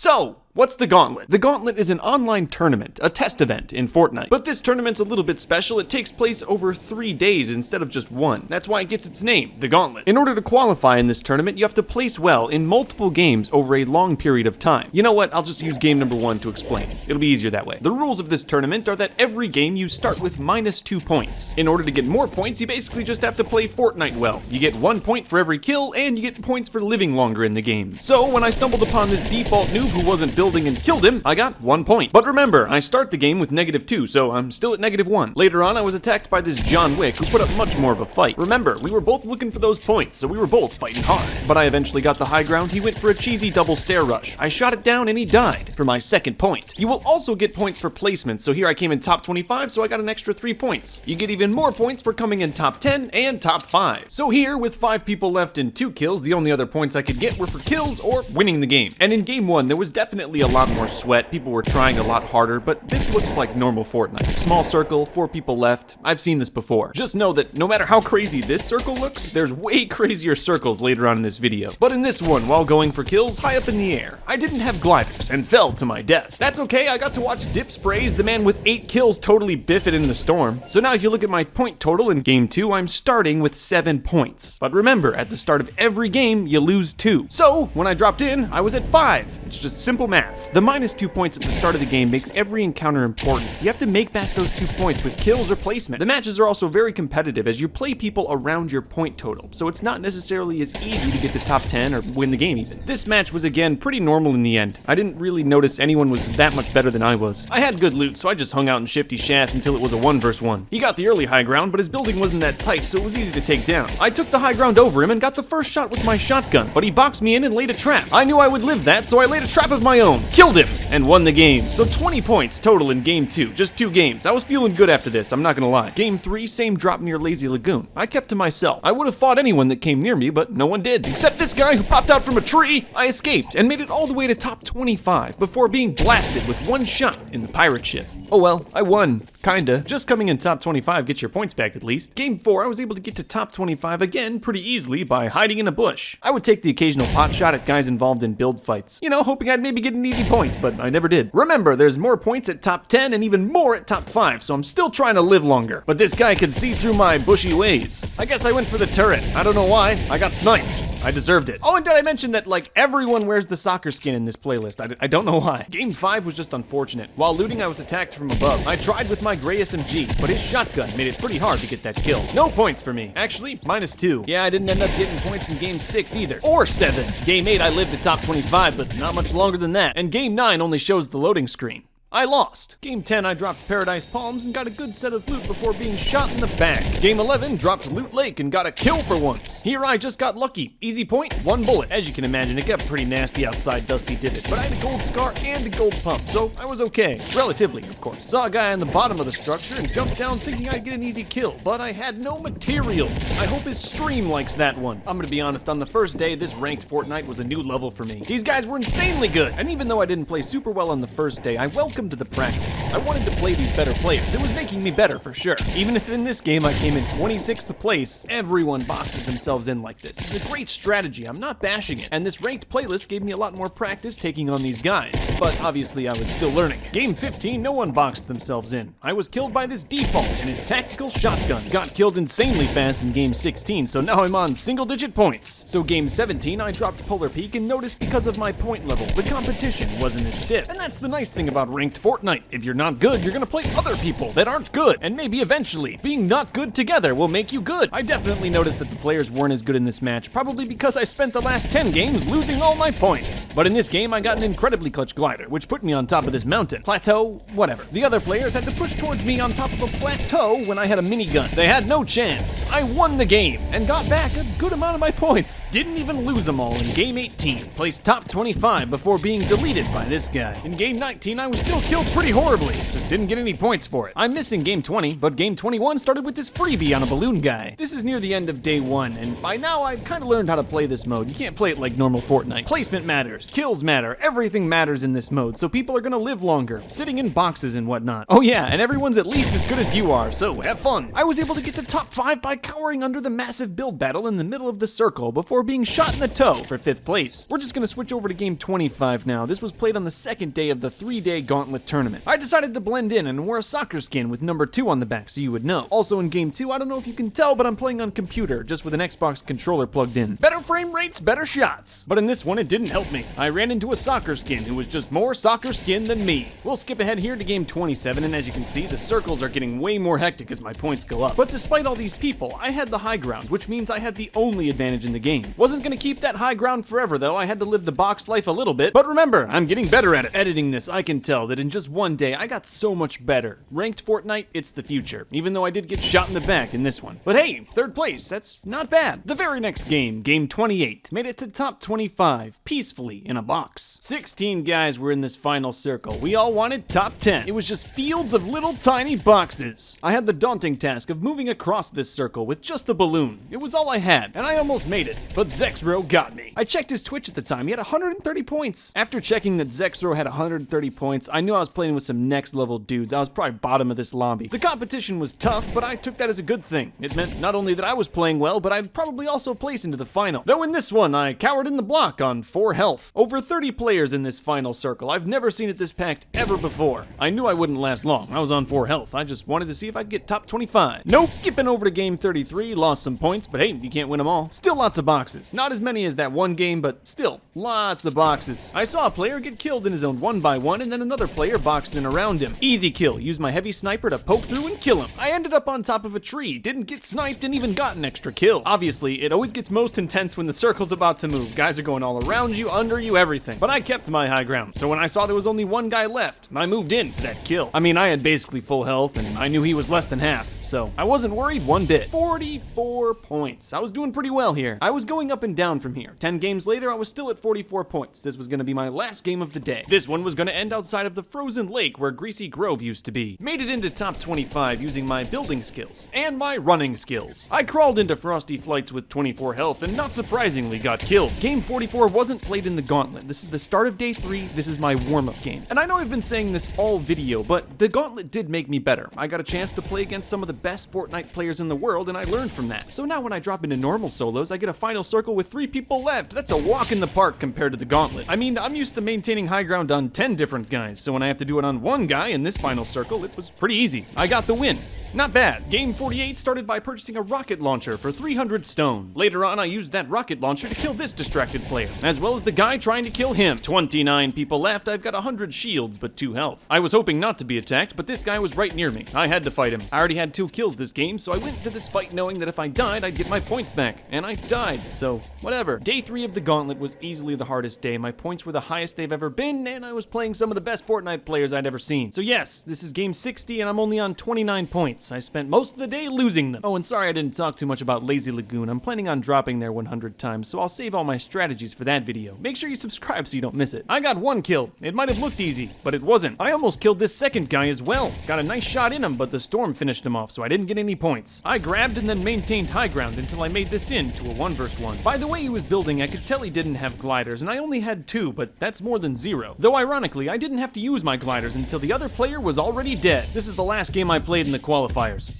So, what's the Gauntlet? The Gauntlet is an online tournament, a test event in Fortnite. But this tournament's a little bit special. It takes place over 3 days instead of just 1. That's why it gets its name, the Gauntlet. In order to qualify in this tournament, you have to place well in multiple games over a long period of time. You know what? I'll just use game number 1 to explain. It'll be easier that way. The rules of this tournament are that every game you start with -2 points. In order to get more points, you basically just have to play Fortnite well. You get 1 point for every kill, and you get points for living longer in the game. So, when I stumbled upon this default noob who wasn't building and killed him, I got 1 point. But remember, I start the game with -2, so I'm still at -1. Later on, I was attacked by this John Wick who put up much more of a fight. Remember, we were both looking for those points, so we were both fighting hard. But I eventually got the high ground. He went for a cheesy double stair rush. I shot it down and he died for my 2nd point. You will also get points for placement, so here I came in top 25, so I got an extra 3 points. You get even more points for coming in top 10 and top 5. So here, with 5 people left and 2 kills, the only other points I could get were for kills or winning the game. And in game 1, there was definitely a lot more sweat. People were trying a lot harder, but this looks like normal Fortnite. Small circle, 4 people left. I've seen this before. Just know that no matter how crazy this circle looks, there's way crazier circles later on in this video. But in this one, while going for kills high up in the air, I didn't have gliders and fell to my death. That's okay, I got to watch Dip Sprays, the man with 8 kills, totally biff it in the storm. So now if you look at my point total in game 2, I'm starting with 7 points. But remember, at the start of every game, you lose 2. So when I dropped in, I was at 5. It's just simple math. The -2 points at the start of the game makes every encounter important. You have to make back those 2 points with kills or placement. The matches are also very competitive as you play people around your point total, so it's not necessarily as easy to get to top 10 or win the game even. This match was again pretty normal in the end. I didn't really notice anyone was that much better than I was. I had good loot, so I just hung out in shifty shafts until it was a 1 versus 1. He got the early high ground, but his building wasn't that tight, so it was easy to take down. I took the high ground over him and got the first shot with my shotgun, but he boxed me in and laid a trap. I knew I would live that, so I laid a trap of my own, killed him, and won the game. So 20 points total in game 2, just 2 games. I was feeling good after this, I'm not gonna lie. Game 3, same drop near Lazy Lagoon. I kept to myself. I would have fought anyone that came near me, but no one did. Except this guy who popped out from a tree. I escaped and made it all the way to top 25 before being blasted with 1 shot in the pirate ship. Oh well, I won. Kinda. Just coming in top 25 gets your points back at least. Game 4, I was able to get to top 25 again pretty easily by hiding in a bush. I would take the occasional pot shot at guys involved in build fights. You know, hoping I'd maybe get an easy point, but I never did. Remember, there's more points at top 10 and even more at top 5, so I'm still trying to live longer. But this guy could see through my bushy ways. I guess I went for the turret. I don't know why. I got sniped. I deserved it. Oh, and did I mention that, like, everyone wears the soccer skin in this playlist? I don't know why. Game 5 was just unfortunate. While looting, I was attacked from above. I tried with my gray SMG, but his shotgun made it pretty hard to get that kill. No points for me. Actually, -2. Yeah, I didn't end up getting points in game 6 either. Or 7. Game 8, I lived at top 25, but not much longer than that. And game 9 only shows the loading screen. I lost. Game 10, I dropped Paradise Palms and got a good set of loot before being shot in the back. Game 11, dropped Loot Lake and got a kill for once. Here I just got lucky. Easy point, 1 bullet. As you can imagine, it got pretty nasty outside Dusty Divot, but I had a gold scar and a gold pump, so I was okay. Relatively, of course. Saw a guy on the bottom of the structure and jumped down thinking I'd get an easy kill, but I had no materials. I hope his stream likes that one. I'm gonna be honest, on the first day, this ranked Fortnite was a new level for me. These guys were insanely good, and even though I didn't play super well on the first day, I welcomed the practice. I wanted to play these better players. It was making me better for sure. Even if in this game I came in 26th place, everyone boxes themselves in like this. It's a great strategy, I'm not bashing it. And this ranked playlist gave me a lot more practice taking on these guys. But obviously I was still learning. Game 15, no one boxed themselves in. I was killed by this default and his tactical shotgun. Got killed insanely fast in game 16, so now I'm on single-digit points. So game 17, I dropped Polar Peak and noticed because of my point level, the competition wasn't as stiff. And that's the nice thing about ranked Fortnite. If you're not good, you're gonna play other people that aren't good, and maybe eventually, being not good together will make you good. I definitely noticed that the players weren't as good in this match, probably because I spent the last 10 games losing all my points. But in this game, I got an incredibly clutch glider, which put me on top of this mountain. Plateau, whatever. The other players had to push towards me on top of a plateau when I had a minigun. They had no chance. I won the game, and got back a good amount of my points. Didn't even lose them all in game 18. Placed top 25 before being deleted by this guy. In game 19, I was still still killed pretty horribly, just didn't get any points for it. I'm missing game 20, but game 21 started with this freebie on a balloon guy. This is near the end of day 1, and by now I've kind of learned how to play this mode. You can't play it like normal Fortnite. Placement matters, kills matter, everything matters in this mode, so people are gonna live longer, sitting in boxes and whatnot. Oh yeah, and everyone's at least as good as you are, so have fun. I was able to get to top 5 by cowering under the massive build battle in the middle of the circle before being shot in the toe for 5th place. We're just gonna switch over to game 25 now. This was played on the second day of the 3-day Gauntlet Tournament. I decided to blend in and wore a soccer skin with number 2 on the back so you would know. Also in game 2, I don't know if you can tell, but I'm playing on computer, just with an Xbox controller plugged in. Better frame rates, better shots. But in this one, it didn't help me. I ran into a soccer skin who was just more soccer skin than me. We'll skip ahead here to game 27, and as you can see, the circles are getting way more hectic as my points go up. But despite all these people, I had the high ground, which means I had the only advantage in the game. Wasn't gonna keep that high ground forever though, I had to live the box life a little bit. But remember, I'm getting better at it. Editing this, I can tell that in just one day, I got so much better. Ranked Fortnite, it's the future, even though I did get shot in the back in this one. But hey, 3rd place, that's not bad. The very next game, game 28, made it to top 25, peacefully in a box. 16 guys were in this final circle. We all wanted top 10. It was just fields of little tiny boxes. I had the daunting task of moving across this circle with just a balloon. It was all I had, and I almost made it, but Zexro got me. I checked his Twitch at the time, he had 130 points. After checking that Zexro had 130 points, I knew I was playing with some next level dudes. I was probably bottom of this lobby. The competition was tough, but I took that as a good thing. It meant not only that I was playing well, but I'd probably also place into the final. Though in this one, I cowered in the block on 4 health. Over 30 players in this final circle. I've never seen it this packed ever before. I knew I wouldn't last long. I was on 4 health. I just wanted to see if I'd get top 25. Nope. Skipping over to game 33, lost some points, but hey, you can't win them all. Still lots of boxes. Not as many as that one game, but still, lots of boxes. I saw a player get killed in his own 1x1, and then another player boxed in around him. Easy kill. Used my heavy sniper to poke through and kill him. I ended up on top of a tree, didn't get sniped, and even got an extra kill. Obviously, it always gets most intense when the circle's about to move. Guys are going all around you, under you, everything. But I kept my high ground, so when I saw there was only one guy left, I moved in for that kill. I mean, I had basically full health, and I knew he was less than half, so I wasn't worried one bit. 44 points. I was doing pretty well here. I was going up and down from here. 10 games later, I was still at 44 points. This was gonna be my last game of the day. This one was gonna end outside of the frozen lake where Greasy Grove used to be. Made it into top 25 using my building skills and my running skills. I crawled into Frosty Flights with 24 health and not surprisingly got killed. Game 44 wasn't played in the Gauntlet. This is the start of day 3. This is my warm-up game. And I know I've been saying this all video, but the Gauntlet did make me better. I got a chance to play against some of the best Fortnite players in the world, and I learned from that. So now when I drop into normal solos, I get a final circle with 3 people left. That's a walk in the park compared to the Gauntlet. I mean, I'm used to maintaining high ground on 10 different guys, so when I have to do it on one guy in this final circle, it was pretty easy. I got the win. Not bad. Game 48 started by purchasing a rocket launcher for 300 stone. Later on, I used that rocket launcher to kill this distracted player, as well as the guy trying to kill him. 29 people left. I've got 100 shields, but 2 health. I was hoping not to be attacked, but this guy was right near me. I had to fight him. I already had 2 kills this game, so I went into this fight knowing that if I died, I'd get my points back. And I died, so whatever. Day 3 of the Gauntlet was easily the hardest day. My points were the highest they've ever been, and I was playing some of the best Fortnite players I'd ever seen. So yes, this is game 60, and I'm only on 29 points. I spent most of the day losing them. Oh, and sorry I didn't talk too much about Lazy Lagoon. I'm planning on dropping there 100 times, so I'll save all my strategies for that video. Make sure you subscribe so you don't miss it. I got 1 kill. It might have looked easy, but it wasn't. I almost killed this second guy as well. Got a nice shot in him, but the storm finished him off, so I didn't get any points. I grabbed and then maintained high ground until I made this into a 1v1. By the way he was building, I could tell he didn't have gliders, and I only had 2, but that's more than 0. Though ironically, I didn't have to use my gliders until the other player was already dead. This is the last game I played in the qualifiers.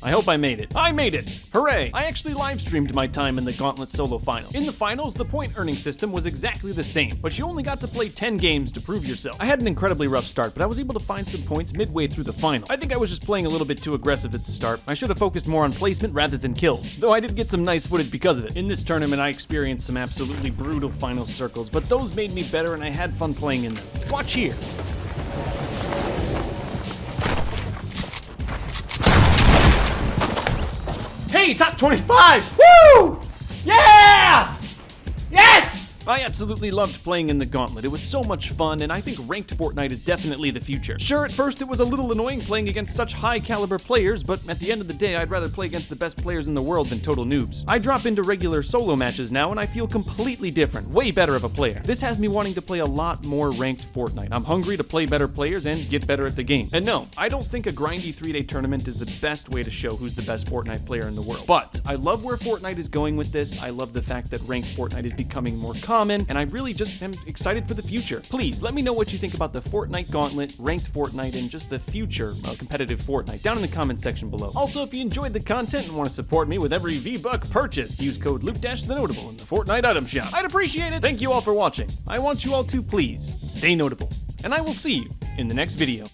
I hope I made it. I made it! Hooray! I actually live streamed my time in the Gauntlet solo final. In the finals, the point earning system was exactly the same, but you only got to play 10 games to prove yourself. I had an incredibly rough start, but I was able to find some points midway through the final. I think I was just playing a little bit too aggressive at the start. I should have focused more on placement rather than kills, though I did get some nice footage because of it. In this tournament, I experienced some absolutely brutal final circles, but those made me better and I had fun playing in them. Watch here. Hey, top 25! Woo! Yeah! Yes! I absolutely loved playing in the Gauntlet. It was so much fun, and I think ranked Fortnite is definitely the future. Sure, at first it was a little annoying playing against such high caliber players, but at the end of the day, I'd rather play against the best players in the world than total noobs. I drop into regular solo matches now, and I feel completely different, way better of a player. This has me wanting to play a lot more ranked Fortnite. I'm hungry to play better players and get better at the game. And no, I don't think a grindy 3-day tournament is the best way to show who's the best Fortnite player in the world. But I love where Fortnite is going with this. I love the fact that ranked Fortnite is becoming more common, and I really just am excited for the future. Please, let me know what you think about the Fortnite Gauntlet, ranked Fortnite, and just the future of competitive Fortnite down in the comment section below. Also, if you enjoyed the content and want to support me with every V-Buck purchased, use code luke-thenotable in the Fortnite item shop. I'd appreciate it. Thank you all for watching. I want you all to please stay notable, and I will see you in the next video.